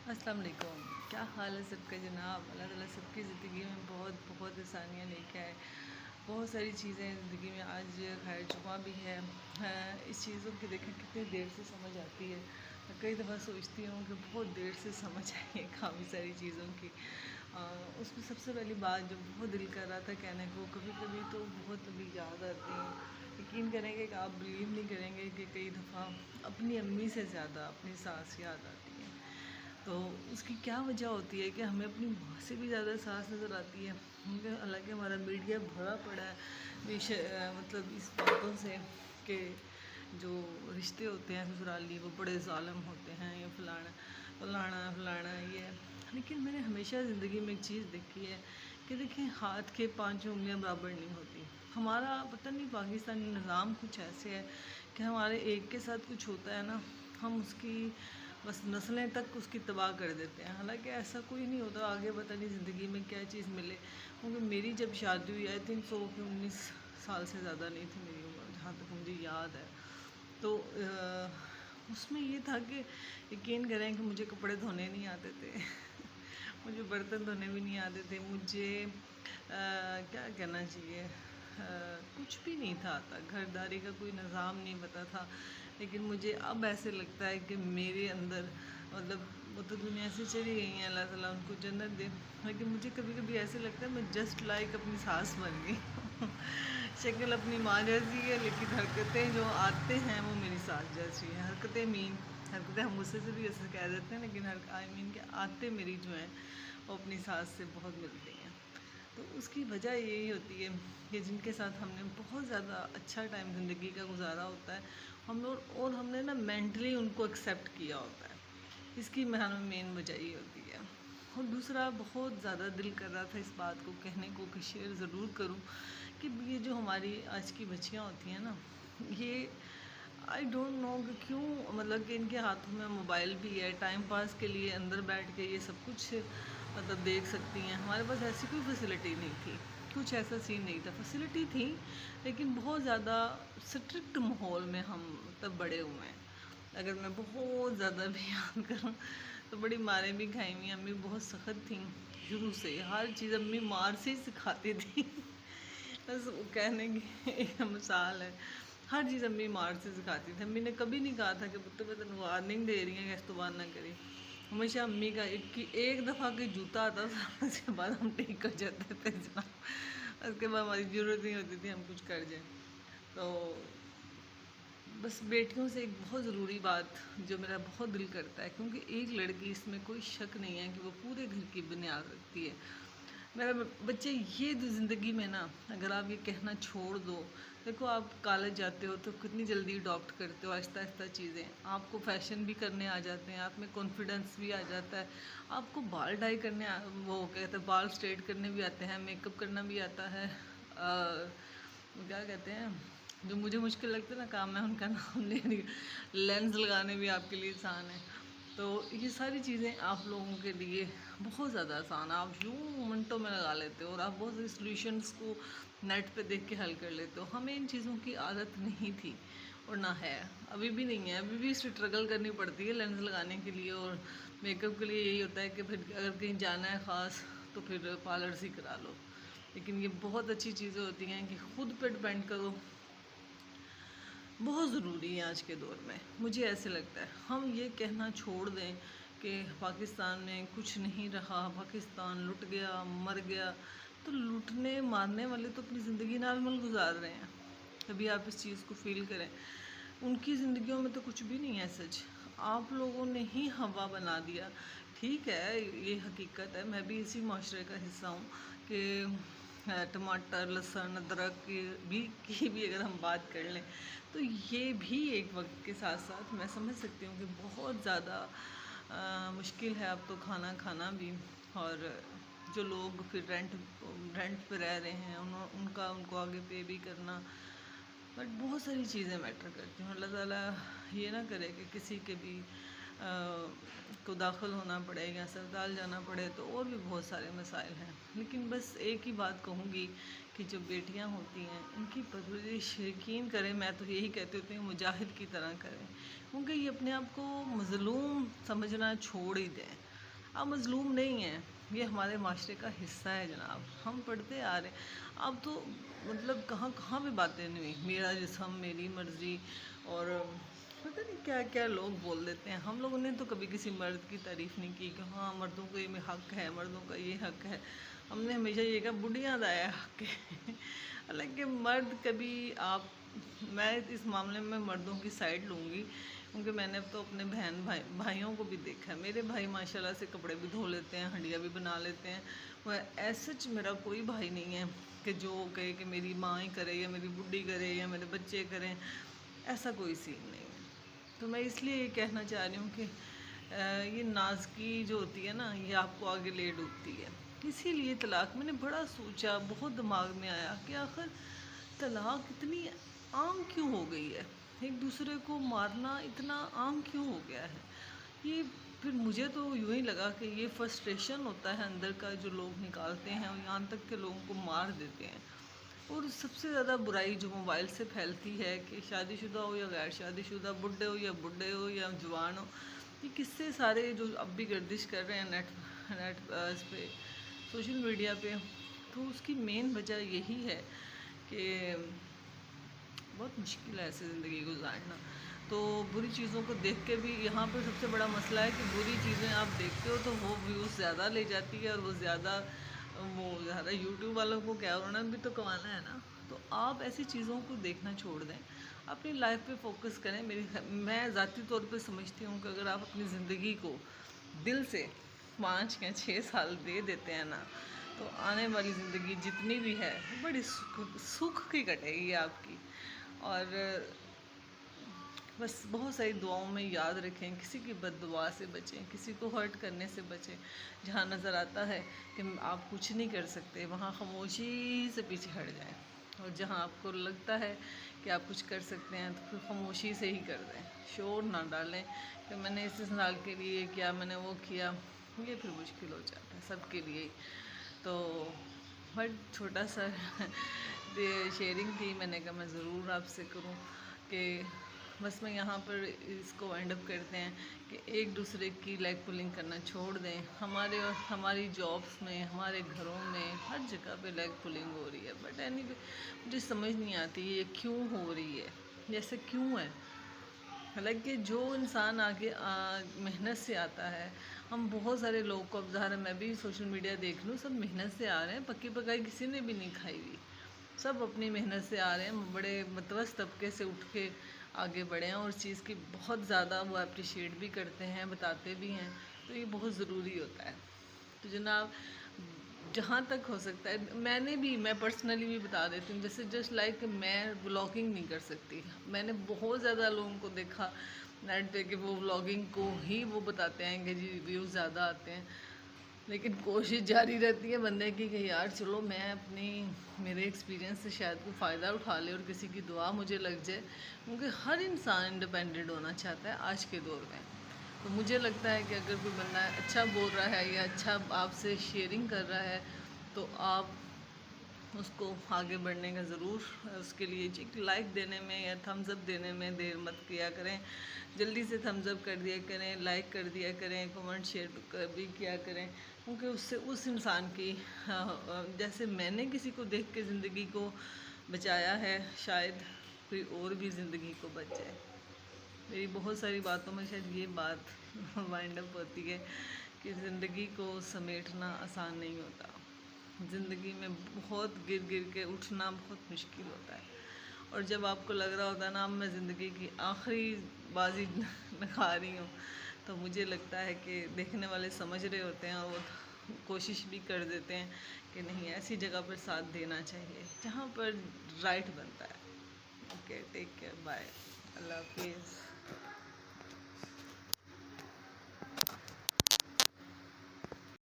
अस्सलाम वालेकुम। क्या हाल है सबका जनाब। अल्लाह ताला सबकी ज़िंदगी में बहुत बहुत आसानियाँ लेके आए। बहुत सारी चीज़ें ज़िंदगी में आज खैर जुमा भी है। इस चीज़ों की देखें कितनी देर से समझ आती है। मैं कई दफ़ा सोचती हूँ कि बहुत देर से समझ आई है काफ़ी सारी चीज़ों की। उसमें सबसे पहली बात जो बहुत दिल कर रहा था कहने को, कभी कभी तो बहुत अभी याद आती है। यकीन करेंगे कि आप बिलीव नहीं करेंगे कि कई दफ़ा अपनी अम्मी से ज़्यादा अपनी सास याद आती है। तो उसकी क्या वजह होती है कि हमें अपनी माँ से भी ज़्यादा सास नज़र आती है। क्योंकि हालांकि हमारा मीडिया भरा पड़ा है मतलब इस बातों से कि जो रिश्ते होते हैं ससुराली वो बड़े ज़ालिम होते हैं, या फलाना फलाना फलाना ये है। लेकिन मैंने हमेशा ज़िंदगी में एक चीज़ देखी है कि देखिए, हाथ के 5 उंगलियां बराबर नहीं होती। हमारा पता नहीं पाकिस्तानी निज़ाम कुछ ऐसे है कि हमारे एक के साथ कुछ होता है ना, हम उसकी बस नस्लें तक उसकी तबाह कर देते हैं। हालांकि ऐसा कोई नहीं होता। आगे पता नहीं ज़िंदगी में क्या चीज़ मिले। क्योंकि मेरी जब शादी हुई आई थिंक 19 साल से ज़्यादा नहीं थी मेरी उम्र, जहाँ तक मुझे याद है। तो उसमें ये था कि यकीन करें कि मुझे कपड़े धोने नहीं आते थे मुझे बर्तन धोने भी नहीं आते थे। मुझे क्या कहना चाहिए, कुछ भी नहीं था आता। घरदारी का कोई निज़ाम नहीं पता था। लेकिन मुझे अब ऐसे लगता है कि मेरे अंदर मतलब वो तो दुनिया से चली गई हैं, अल्लाह ताला उनको जन्नत दे। लेकिन मुझे कभी कभी ऐसे लगता है मैं जस्ट लाइक अपनी सास बन गई शक्ल अपनी माँ जैसी है, लेकिन हरकतें जो आते हैं वो मेरी सास जैसी हैं। हरकतें हम मुझसे से भी ऐसे कह देते हैं, लेकिन आई मीन के आते मेरी जो हैं वो अपनी सास से बहुत मिलती हैं। तो उसकी वजह यही होती है कि जिनके साथ हमने बहुत ज़्यादा अच्छा टाइम ज़िंदगी का गुजारा होता है, हम लोग और हमने ना मेंटली उनको एक्सेप्ट किया होता है। इसकी मेन वजह ये होती है। और दूसरा, बहुत ज़्यादा दिल कर रहा था इस बात को कहने को कि शेयर ज़रूर करूं कि ये जो हमारी आज की बच्चियां होती हैं ना, ये आई डोंट नो कि क्यों, मतलब कि इनके हाथों में मोबाइल भी है, टाइम पास के लिए अंदर बैठ के ये सब कुछ मतलब देख सकती हैं। हमारे पास ऐसी कोई फैसिलिटी नहीं थी, कुछ ऐसा सीन नहीं था। फैसिलिटी थी लेकिन बहुत ज़्यादा स्ट्रिक्ट माहौल में हम तब बड़े हुए हैं। अगर मैं बहुत ज़्यादा भी याद करूँ तो बड़ी मारें भी खाई हुई। अम्मी बहुत सख्त थी शुरू से, हर चीज़ अम्मी मार से ही सिखाती थी बस वो कहने की एक मिसाल है। हर चीज़ अम्मी मार से सिखाती थी। अम्मी ने कभी नहीं कहा था कि पुत्र मैं तेन वार्निंग दे रही है, इस्तेमाल ना करी। हमेशा अम्मी का एक दफ़ा कि जूता आता था उसके बाद हम ठीक कर जाते थे जनाब। उसके बाद हमारी ज़रूरत नहीं होती थी हम कुछ कर जाएँ। तो बस बेटियों से एक बहुत ज़रूरी बात जो मेरा बहुत दिल करता है, क्योंकि एक लड़की, इसमें कोई शक नहीं है कि वो पूरे घर की बुनियाद रखती है। मेरा बच्चे, ये ज़िंदगी में ना, अगर आप ये कहना छोड़ दो, देखो आप कॉलेज जाते हो तो कितनी जल्दी अडॉप्ट करते हो आहिस्ता आहिस्ता चीज़ें। आपको फ़ैशन भी करने आ जाते हैं, आप में कॉन्फिडेंस भी आ जाता है। आपको बाल डाई करने वो कहते हैं बाल स्ट्रेट करने भी आते हैं, मेकअप करना भी आता है। क्या कहते हैं जो मुझे मुश्किल लगता है ना काम, मैं उनका नाम ले रही हूँ। लेंस लगाने भी आपके लिए आसान है। तो ये सारी चीज़ें आप लोगों के लिए बहुत ज़्यादा आसान है। आप यूँ मिनटों में लगा लेते हो और आप बहुत सारी सॉल्यूशंस को नेट पे देख के हल कर लेते हो। हमें इन चीज़ों की आदत नहीं थी और ना है, अभी भी नहीं है। अभी भी स्ट्रगल करनी पड़ती है लेंस लगाने के लिए, और मेकअप के लिए यही होता है कि फिर अगर कहीं जाना है ख़ास तो फिर पार्लर से ही करा लो। लेकिन ये बहुत अच्छी चीज़ें होती हैं कि खुद पे डिपेंड करो, बहुत ज़रूरी है आज के दौर में। मुझे ऐसे लगता है हम ये कहना छोड़ दें कि पाकिस्तान में कुछ नहीं रहा, पाकिस्तान लुट गया, मर गया। तो लूटने मारने वाले तो अपनी ज़िंदगी नॉर्मल गुजार रहे हैं। कभी आप इस चीज़ को फील करें, उनकी ज़िंदगियों में तो कुछ भी नहीं है सच। आप लोगों ने ही हवा बना दिया। ठीक है, ये हकीकत है, मैं भी इसी माशरे का हिस्सा हूँ कि टमाटर, लहसुन, अदरक की भी अगर हम बात कर लें तो ये भी एक वक्त के साथ साथ मैं समझ सकती हूँ कि बहुत ज़्यादा मुश्किल है अब तो खाना खाना भी। और जो लोग फिर रेंट पे रह रहे हैं उनको आगे पे भी करना। बट बहुत सारी चीज़ें मैटर करती हैं। अल्लाह ताला ये ना करे कि किसी के भी को दाखिल होना पड़े या अस्पताल जाना पड़े, तो और भी बहुत सारे मसाइल हैं। लेकिन बस एक ही बात कहूँगी कि जो बेटियां होती हैं इनकी परवरिश यकीन करें, मैं तो यही कहती होती हूँ मुजाहिद की तरह करें। क्योंकि ये अपने आप को मज़लूम समझना छोड़ ही दें। آپ مظلوم نہیں ہیں، یہ ہمارے معاشرے کا حصہ ہے جناب، ہم پڑھتے آ رہے ہیں۔ اب تو مطلب کہاں کہاں پہ باتیں نہیں ہوئی، میرا جسم میری مرضی، اور پتہ نہیں کیا کیا لوگ بول دیتے ہیں۔ ہم لوگوں نے تو کبھی کسی مرد کی تعریف نہیں کی کہ ہاں مردوں کو یہ حق ہے، مردوں کا یہ حق ہے۔ ہم نے ہمیشہ یہ کہا بڑھیاں دا ہے حق ہے۔ حالانکہ مرد کبھی میں اس معاملے میں مردوں کی سائڈ لوں گی، کیونکہ میں نے اب تو اپنے بھائیوں کو بھی دیکھا ہے۔ میرے بھائی ماشاءاللہ سے کپڑے بھی دھو لیتے ہیں، ہنڈیا بھی بنا لیتے ہیں۔ وہ ایسا میرا کوئی بھائی نہیں ہے کہ جو کہے کہ میری ماں ہی کرے یا میری بڈھی کرے یا میرے بچے کریں، ایسا کوئی سین نہیں ہے۔ تو میں اس لیے یہ کہنا چاہ رہی ہوں کہ یہ نازکی جو ہوتی ہے نا، یہ آپ کو آگے لے ڈوبتی ہے۔ اسی لیے طلاق میں نے بڑا سوچا، بہت دماغ میں آیا کہ آخر طلاق اتنی عام کیوں ہو گئی ہے، ایک دوسرے کو مارنا اتنا عام کیوں ہو گیا ہے۔ یہ پھر مجھے تو یوں ہی لگا کہ یہ فرسٹریشن ہوتا ہے اندر کا جو لوگ نکالتے ہیں، اور یہاں تک کہ لوگوں کو مار دیتے ہیں۔ اور سب سے زیادہ برائی جو موبائل سے پھیلتی ہے کہ شادی شدہ ہو یا غیر شادی شدہ، بڈھے ہو یا جوان ہو، یہ قصے سارے جو اب بھی گردش کر رہے ہیں نیٹ اس پہ، سوشل میڈیا پہ، تو اس کی مین وجہ یہی ہے کہ بہت مشکل ہے ایسے زندگی گزارنا۔ تو بری چیزوں کو دیکھ کے بھی یہاں پہ سب سے بڑا مسئلہ ہے کہ بری چیزیں آپ دیکھتے ہو تو وہ ویوز زیادہ لے جاتی ہے، اور وہ زیادہ یوٹیوب والوں کو کیا، انہوں نے بھی تو کمانا ہے نا۔ تو آپ ایسی چیزوں کو دیکھنا چھوڑ دیں، اپنی لائف پہ فوکس کریں۔ میں ذاتی طور پہ سمجھتی ہوں کہ اگر آپ اپنی زندگی کو دل سے 5 یا 6 سال دے دیتے ہیں نا، تو آنے والی زندگی جتنی بھی ہے بڑی سکھ کی کٹے گی آپ کی۔ اور بس بہت ساری دعاؤں میں یاد رکھیں، کسی کی بد دعا سے بچیں، کسی کو ہرٹ کرنے سے بچیں۔ جہاں نظر آتا ہے کہ آپ کچھ نہیں کر سکتے، وہاں خاموشی سے پیچھے ہٹ جائیں، اور جہاں آپ کو لگتا ہے کہ آپ کچھ کر سکتے ہیں تو پھر خاموشی سے ہی کر دیں، شور نہ ڈالیں کہ میں نے اس سال کے لیے کیا، میں نے وہ کیا۔ یہ پھر مشکل ہو جاتا ہے سب کے لیے۔ تو بٹ چھوٹا سا شیئرنگ تھی، میں نے کہا میں ضرور آپ سے کروں کہ بس میں یہاں پر اس کو وائنڈ اپ کرتے ہیں کہ ایک دوسرے کی لیگ پولنگ کرنا چھوڑ دیں۔ ہماری جابس میں، ہمارے گھروں میں، ہر جگہ پہ لیگ پولنگ ہو رہی ہے، بٹ اینی وے مجھے سمجھ نہیں آتی یہ کیوں ہو رہی ہے، جیسے کیوں ہے۔ حالانکہ جو انسان آگے محنت سے آتا ہے، ہم بہت سارے لوگ کو، اب ظاہر ہے میں بھی سوشل میڈیا دیکھ لوں، سب محنت سے آ رہے ہیں، پکی پکائی کسی نے بھی نہیں کھائی ہوئی، سب اپنی محنت سے آ رہے ہیں، بڑے متوسط طبقے سے اٹھ کے آگے بڑھے ہیں، اور اس چیز کی بہت زیادہ وہ اپریشیٹ بھی کرتے ہیں، بتاتے بھی ہیں۔ تو یہ بہت ضروری ہوتا ہے۔ تو جناب جہاں تک ہو سکتا ہے، میں پرسنلی بھی بتا دیتی ہوں، جیسے جسٹ لائک میں بلاگنگ نہیں کر سکتی۔ میں نے بہت زیادہ لوگوں کو دیکھا نیٹ پہ کہ وہ بلاگنگ کو ہی وہ بتاتے ہیں کہ جی ویوز زیادہ آتے ہیں، لیکن کوشش جاری رہتی ہے بندے کی کہ یار چلو میں میرے ایکسپیرینس سے شاید کوئی فائدہ اٹھا لے اور کسی کی دعا مجھے لگ جائے، کیونکہ ہر انسان انڈیپینڈنٹ ہونا چاہتا ہے آج کے دور میں۔ تو مجھے لگتا ہے کہ اگر کوئی بندہ اچھا بول رہا ہے یا اچھا آپ سے شیئرنگ کر رہا ہے، تو آپ اس کو آگے بڑھنے کا ضرور، اس کے لیے ایک لائک دینے میں یا تھمز اپ دینے میں دیر مت کیا کریں۔ جلدی سے تھمز اپ کر دیا کریں، لائک کر دیا کریں، کمنٹ شیئر بھی کیا کریں، کیونکہ اس سے اس انسان کی جیسے میں نے کسی کو دیکھ کے زندگی کو بچایا ہے، شاید کوئی اور بھی زندگی کو بچ جائے۔ میری بہت ساری باتوں میں شاید یہ بات وائنڈ اپ ہوتی ہے کہ زندگی کو سمیٹنا آسان نہیں ہوتا، زندگی میں بہت گر گر کے اٹھنا بہت مشکل ہوتا ہے، اور جب آپ کو لگ رہا ہوتا ہے نا اب میں زندگی کی آخری بازی نکھا رہی ہوں، تو مجھے لگتا ہے کہ دیکھنے والے سمجھ رہے ہوتے ہیں، اور وہ کوشش بھی کر دیتے ہیں کہ نہیں ایسی جگہ پر ساتھ دینا چاہیے جہاں پر رائٹ بنتا ہے۔ اوکے، ٹیک کیئر، بائے، اللہ حافظ۔